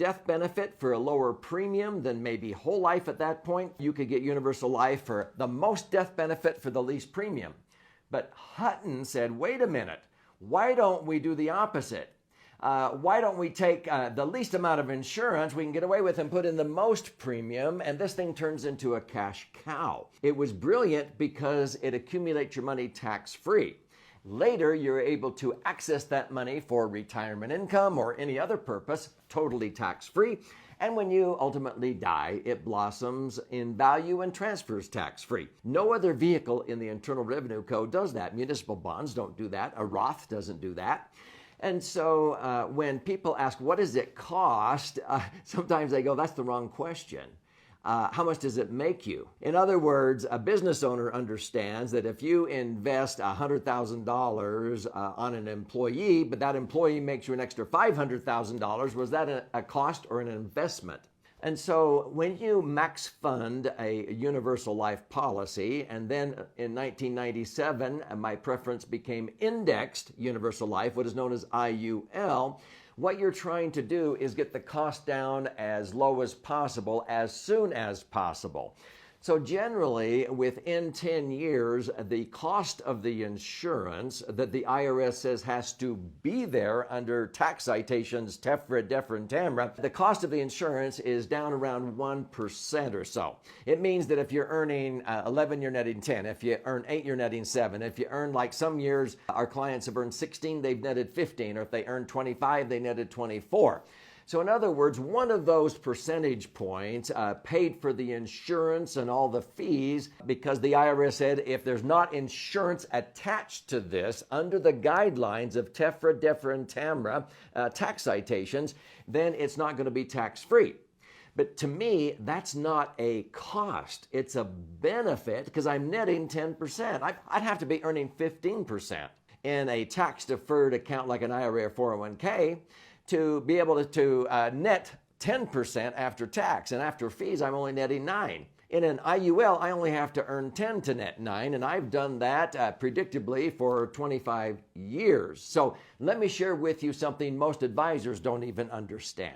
death benefit for a lower premium than maybe whole life at that point. You could get universal life for the most death benefit for the least premium. But Hutton said, wait a minute, why don't we do the opposite? Why don't we take the least amount of insurance we can get away with and put in the most premium, and this thing turns into a cash cow. It was brilliant because it accumulates your money tax-free. Later, you're able to access that money for retirement income or any other purpose, totally tax-free. And when you ultimately die, it blossoms in value and transfers tax-free. No other vehicle in the Internal Revenue Code does that. Municipal bonds don't do that. A Roth doesn't do that. And so when people ask, what does it cost? Sometimes they go, that's the wrong question. How much does it make you? In other words, a business owner understands that if you invest $100,000 on an employee, but that employee makes you an extra $500,000, was that a cost or an investment? And so when you max fund a universal life policy, and then in 1997, my preference became indexed universal life, what is known as IUL, what you're trying to do is get the cost down as low as possible, as soon as possible. So generally, within 10 years, the cost of the insurance that the IRS says has to be there under tax citations, TEFRA, DEFRA, and TAMRA, the cost of the insurance is down around 1% or so. It means that if you're earning 11, you're netting 10. If you earn 8, you're netting 7. If you earn, like some years, our clients have earned 16, they've netted 15. Or if they earn 25, they netted 24. So in other words, one of those percentage points paid for the insurance and all the fees, because the IRS said if there's not insurance attached to this under the guidelines of TEFRA, DEFRA, and TAMRA tax citations, then it's not going to be tax-free. But to me, that's not a cost. It's a benefit because I'm netting 10%. I'd have to be earning 15% in a tax-deferred account like an IRA or 401k. To be able to net 10% after tax, and after fees, I'm only netting 9. In an IUL, I only have to earn 10 to net 9, and I've done that predictably for 25 years. So let me share with you something most advisors don't even understand.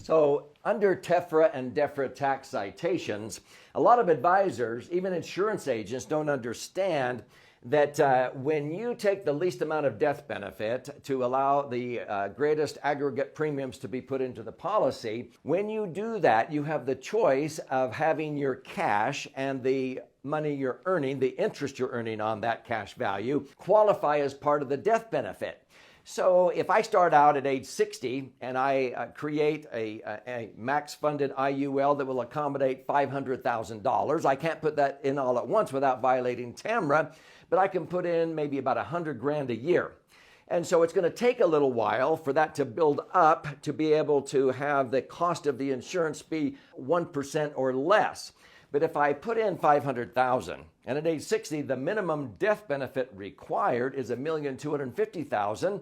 So under TEFRA and DEFRA tax citations, a lot of advisors, even insurance agents, don't understand that when you take the least amount of death benefit to allow the greatest aggregate premiums to be put into the policy, when you do that, you have the choice of having your cash and the money you're earning, the interest you're earning on that cash value, qualify as part of the death benefit. So if I start out at age 60 and I create a max funded IUL that will accommodate $500,000, I can't put that in all at once without violating TAMRA, but I can put in maybe about $100,000 a year. And so it's going to take a little while for that to build up to be able to have the cost of the insurance be 1% or less. But if I put in $500,000 and at age 60, the minimum death benefit required is $1,250,000.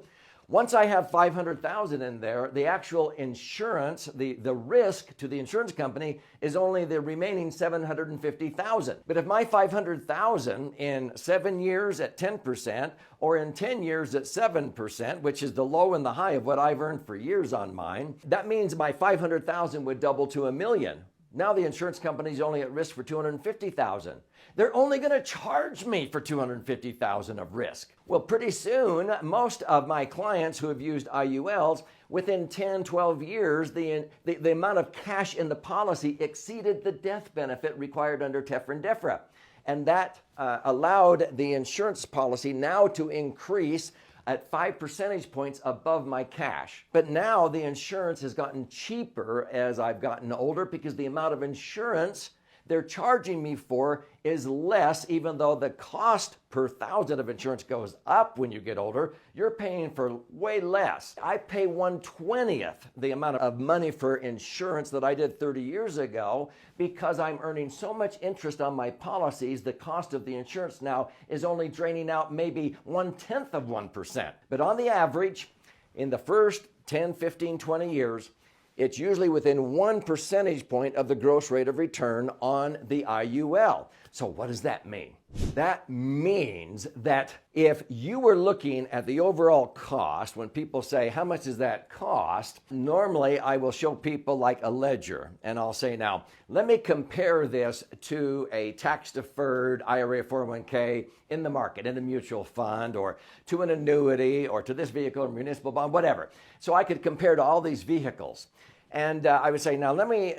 Once I have $500,000 in there, the actual insurance, the risk to the insurance company is only the remaining $750,000. But if my $500,000 in 7 years at 10% or in 10 years at 7%, which is the low and the high of what I've earned for years on mine, that means my $500,000 would double to $1 million. Now the insurance company's only at risk for $250,000. They're only going to charge me for $250,000 of risk. Well, pretty soon, most of my clients who have used IULs, within 10, 12 years, the amount of cash in the policy exceeded the death benefit required under TEFRA and DEFRA. And that allowed the insurance policy now to increase at 5 percentage points above my cash. But now the insurance has gotten cheaper as I've gotten older because the amount of insurance they're charging me for is less, even though the cost per thousand of insurance goes up when you get older. You're paying for way less. I pay 1/20th the amount of money for insurance that I did 30 years ago because I'm earning so much interest on my policies. The cost of the insurance now is only draining out maybe 1/10 of 1%. But on the average, in the first 10, 15, 20 years, it's usually within 1 percentage point of the gross rate of return on the IUL. So what does that mean? That means that if you were looking at the overall cost, when people say, how much does that cost? Normally, I will show people like a ledger, and I'll say, now, let me compare this to a tax-deferred IRA 401k in the market, in a mutual fund, or to an annuity, or to this vehicle, or municipal bond, whatever. So I could compare to all these vehicles. And I would say, now, let me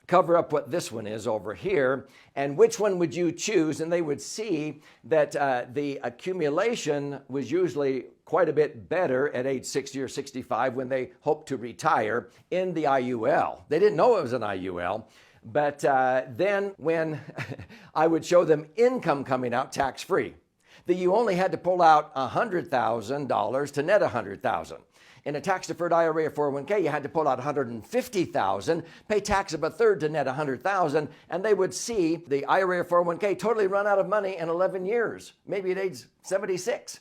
cover up what this one is over here, and which one would you choose? And they would see that the accumulation was usually quite a bit better at age 60 or 65 when they hoped to retire in the IUL. They didn't know it was an IUL, but then when I would show them income coming out tax-free, that you only had to pull out $100,000 to net $100,000. In a tax-deferred IRA or 401k, you had to pull out $150,000, pay tax of a third to net $100,000, and they would see the IRA or 401k totally run out of money in 11 years, maybe at age 76.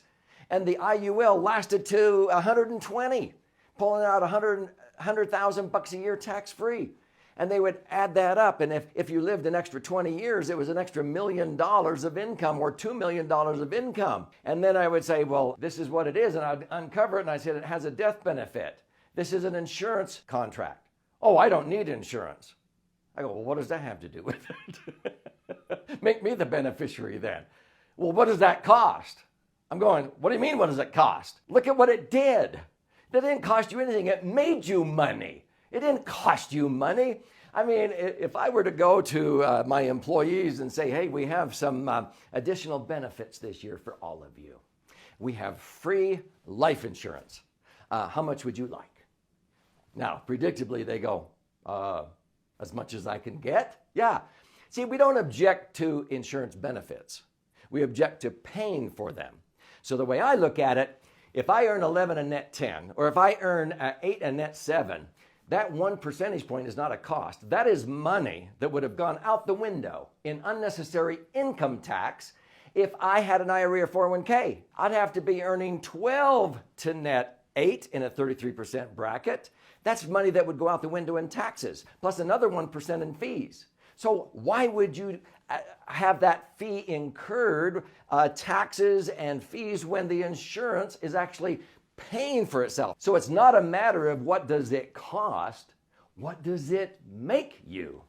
And the IUL lasted to 120, pulling out $100,000 a year tax-free. And they would add that up. And if you lived an extra 20 years, it was an extra $1 million of income or $2 million of income. And then I would say, well, this is what it is. And I'd uncover it and I said, it has a death benefit. This is an insurance contract. Oh, I don't need insurance. I go, well, what does that have to do with it? Make me the beneficiary then. Well, what does that cost? I'm going, what do you mean, what does it cost? Look at what it did. That didn't cost you anything. It made you money. It didn't cost you money. I mean, if I were to go to my employees and say, hey, we have some additional benefits this year for all of you. We have free life insurance. How much would you like? Now, predictably, they go, as much as I can get? Yeah. See, we don't object to insurance benefits. We object to paying for them. So the way I look at it, if I earn 11 and net 10, or if I earn 8 and net 7, that 1 percentage point is not a cost. That is money that would have gone out the window in unnecessary income tax if I had an IRA or 401k. I'd have to be earning 12 to net 8 in a 33% bracket. That's money that would go out the window in taxes, plus another 1% in fees. So why would you have that fee incurred, taxes and fees, when the insurance is actually paying for itself? So it's not a matter of what does it cost, what does it make you?